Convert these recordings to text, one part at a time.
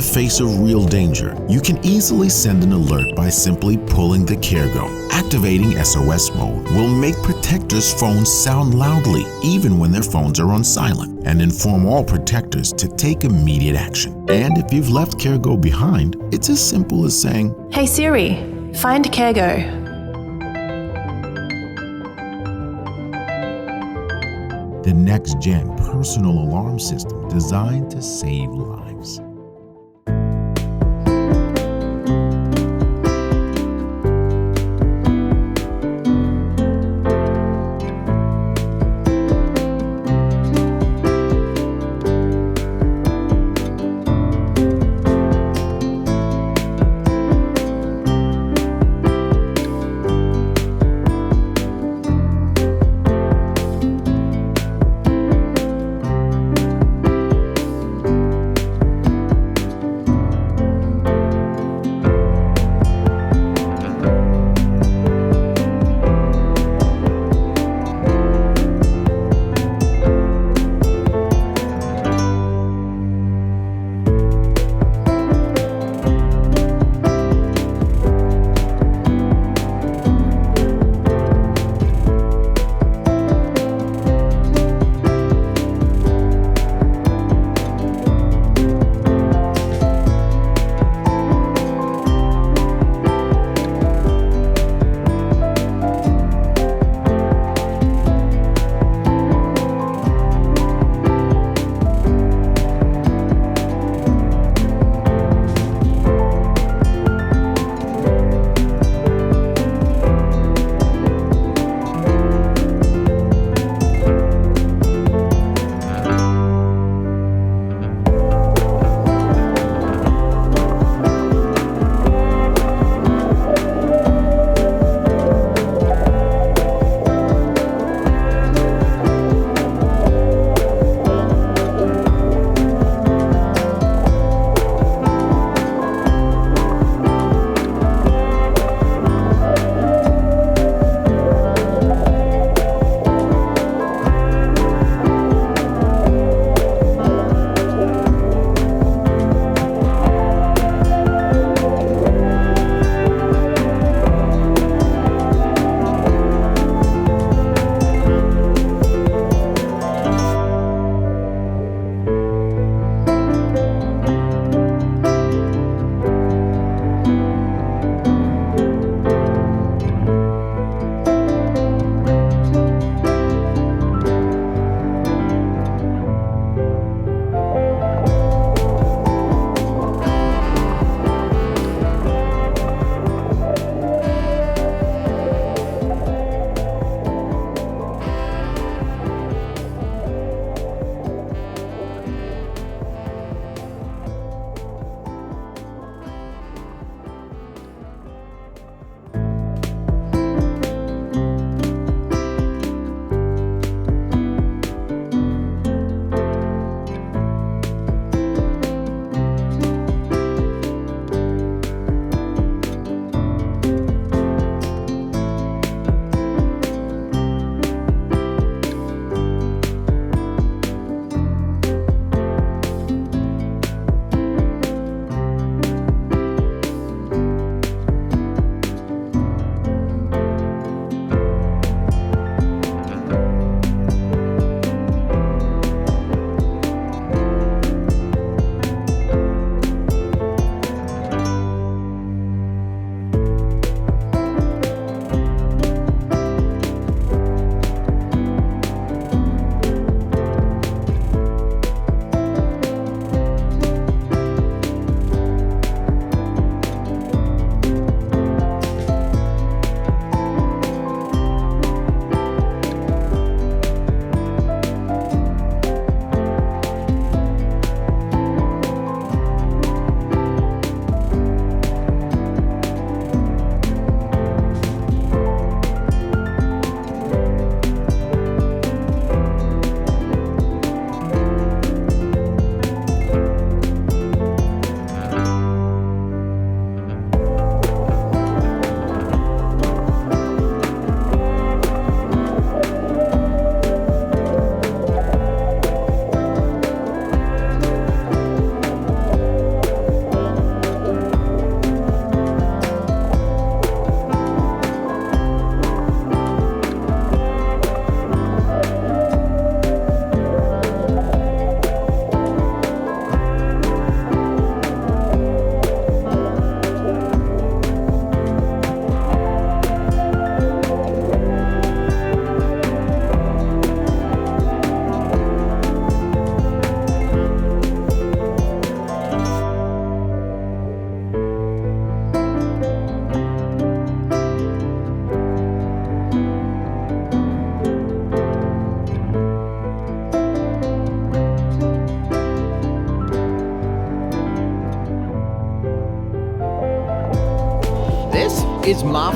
face of real danger, you can easily send an alert by simply pulling the CareGo. Activating SOS mode will make protectors' phones sound loudly even when their phones are on silent and inform all protectors to take immediate action. And if you've left CareGo behind, it's as simple as saying, "Hey Siri, find CareGo." The next-gen personal alarm system designed to save lives.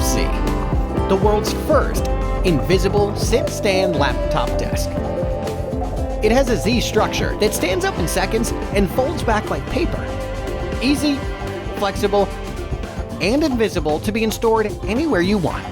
MOFC, the world's first invisible sit-stand laptop desk. It has a Z structure that stands up in seconds and folds back like paper. Easy, flexible, and invisible to be stored anywhere you want.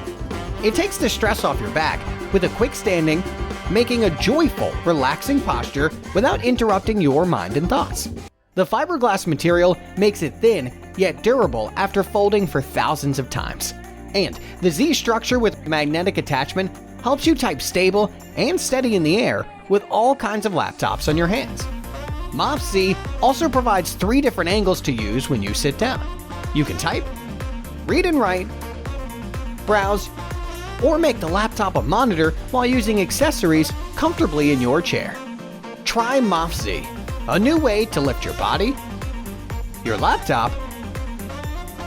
It takes the stress off your back with a quick standing, making a joyful, relaxing posture without interrupting your mind and thoughts. The fiberglass material makes it thin yet durable after folding for thousands of times. And the Z structure with magnetic attachment helps you type stable and steady in the air with all kinds of laptops on your hands. MOFC also provides 3 different angles to use when you sit down. You can type, read and write, browse, or make the laptop a monitor while using accessories comfortably in your chair. Try MOFC, a new way to lift your body, your laptop,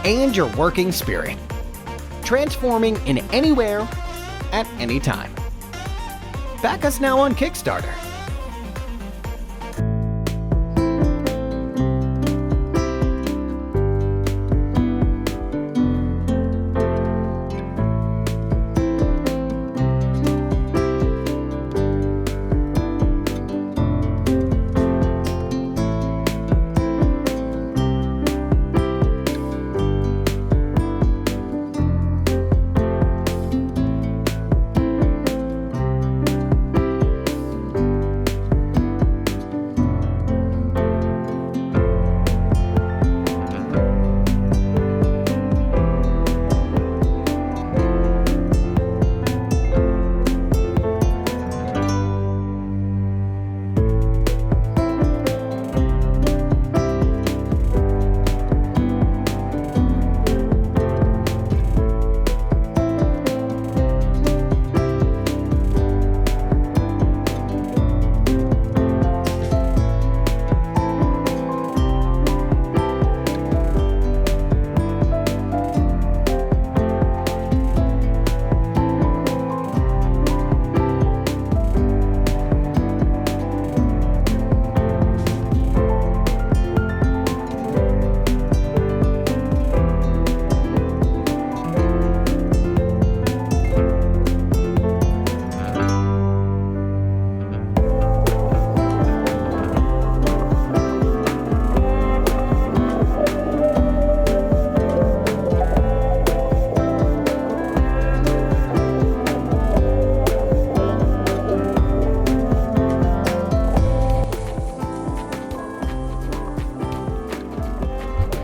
and your working spirit, transforming in anywhere, at any time. Back us now on Kickstarter.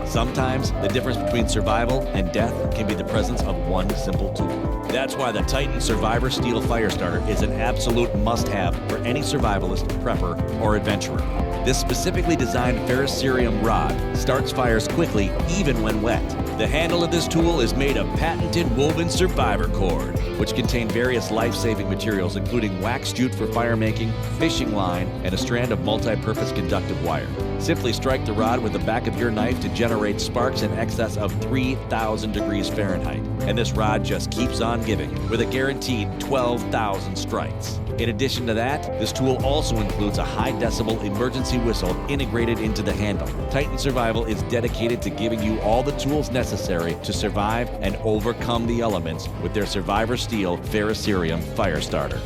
Sometimes, the difference between survival and death can be the presence of one simple tool. That's why the Titan Survivor Steel Firestarter is an absolute must-have for any survivalist, prepper, or adventurer. This specifically designed ferrocerium rod starts fires quickly even when wet. The handle of this tool is made of patented woven survivor cord, which contain various life-saving materials including wax jute for fire making, fishing line, and a strand of multi-purpose conductive wire. Simply strike the rod with the back of your knife to generate sparks in excess of 3,000 degrees Fahrenheit. And this rod just keeps on giving with a guaranteed 12,000 strikes. In addition to that, this tool also includes a high decibel emergency whistle integrated into the handle. Titan Survival is dedicated to giving you all the tools necessary to survive and overcome the elements with their Survivor Steel Ferrocerium Firestarter.